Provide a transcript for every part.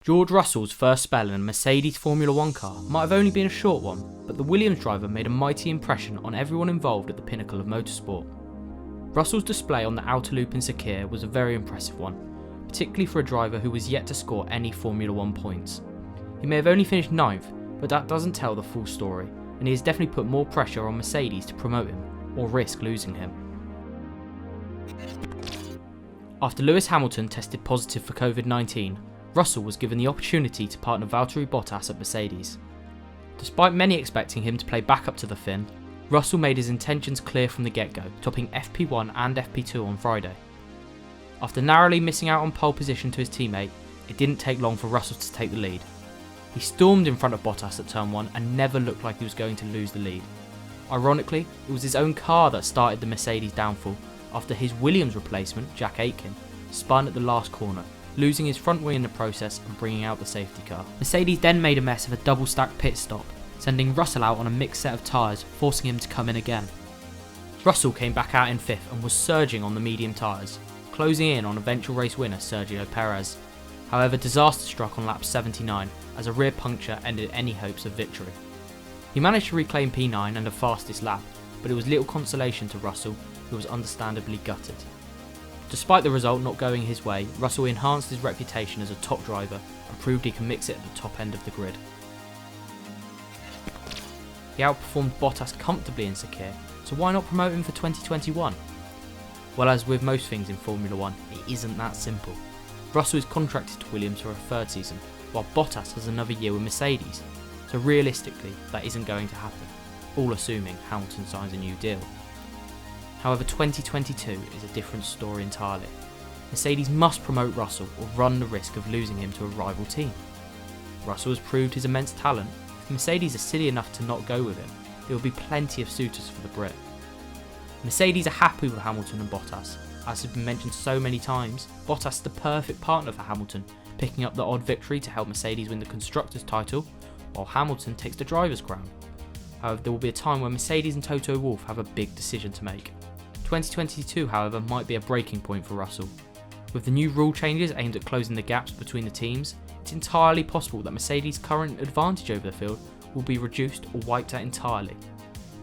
George Russell's first spell in a Mercedes Formula 1 car might have only been a short one, but the Williams driver made a mighty impression on everyone involved at the pinnacle of motorsport. Russell's display on the outer loop in Sakir was a very impressive one, particularly for a driver who was yet to score any Formula 1 points. He may have only finished 9th, but that doesn't tell the full story, and he has definitely put more pressure on Mercedes to promote him, or risk losing him. After Lewis Hamilton tested positive for COVID-19, Russell was given the opportunity to partner Valtteri Bottas at Mercedes. Despite many expecting him to play backup to the Finn, Russell made his intentions clear from the get-go, topping FP1 and FP2 on Friday. After narrowly missing out on pole position to his teammate, it didn't take long for Russell to take the lead. He stormed in front of Bottas at turn 1 and never looked like he was going to lose the lead. Ironically, it was his own car that started the Mercedes downfall after his Williams replacement, Jack Aitken, spun at the last corner, losing his front wing in the process and bringing out the safety car. Mercedes then made a mess of a double stack pit stop, sending Russell out on a mixed set of tyres, forcing him to come in again. Russell came back out in 5th and was surging on the medium tyres, closing in on eventual race winner Sergio Perez. However, disaster struck on lap 79 as a rear puncture ended any hopes of victory. He managed to reclaim P9 and the fastest lap, but it was little consolation to Russell, who was understandably gutted. Despite the result not going his way, Russell enhanced his reputation as a top driver and proved he can mix it at the top end of the grid. He outperformed Bottas comfortably in Sakir, so why not promote him for 2021? Well, as with most things in Formula 1, it isn't that simple. Russell is contracted to Williams for a 3rd season, while Bottas has another year with Mercedes, so realistically that isn't going to happen, all assuming Hamilton signs a new deal. However, 2022 is a different story entirely. Mercedes must promote Russell or run the risk of losing him to a rival team. Russell has proved his immense talent. If Mercedes are silly enough to not go with him, there will be plenty of suitors for the Brit. Mercedes are happy with Hamilton and Bottas. As has been mentioned so many times, Bottas is the perfect partner for Hamilton, picking up the odd victory to help Mercedes win the Constructors' title, while Hamilton takes the Driver's crown. However, there will be a time when Mercedes and Toto Wolff have a big decision to make. 2022, however, might be a breaking point for Russell. With the new rule changes aimed at closing the gaps between the teams, it's entirely possible that Mercedes' current advantage over the field will be reduced or wiped out entirely.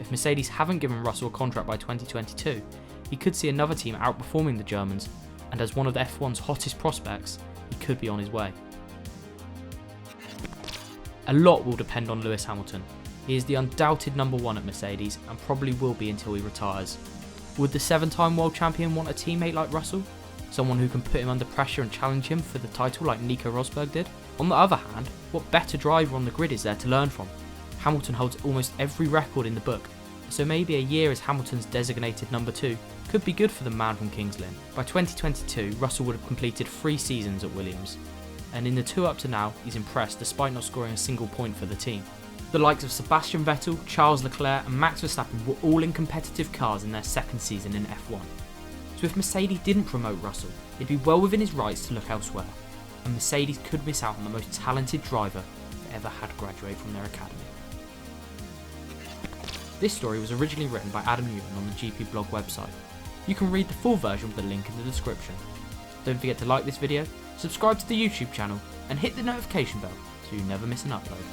If Mercedes haven't given Russell a contract by 2022, he could see another team outperforming the Germans, and as one of the F1's hottest prospects, he could be on his way. A lot will depend on Lewis Hamilton. He is the undoubted number 1 at Mercedes and probably will be until he retires. Would the 7-time world champion want a teammate like Russell? Someone who can put him under pressure and challenge him for the title like Nico Rosberg did? On the other hand, what better driver on the grid is there to learn from? Hamilton holds almost every record in the book, so maybe a year as Hamilton's designated number 2 could be good for the man from Kings Lynn. By 2022, Russell would have completed 3 seasons at Williams, and in the 2 up to now, he's impressed despite not scoring a single point for the team. The likes of Sebastian Vettel, Charles Leclerc and Max Verstappen were all in competitive cars in their 2nd season in F1. So if Mercedes didn't promote Russell, it'd be well within his rights to look elsewhere, and Mercedes could miss out on the most talented driver that ever had graduate from their academy. This story was originally written by Adam Newton on the GP blog website. You can read the full version with the link in the description. Don't forget to like this video, subscribe to the YouTube channel and hit the notification bell so you never miss an upload.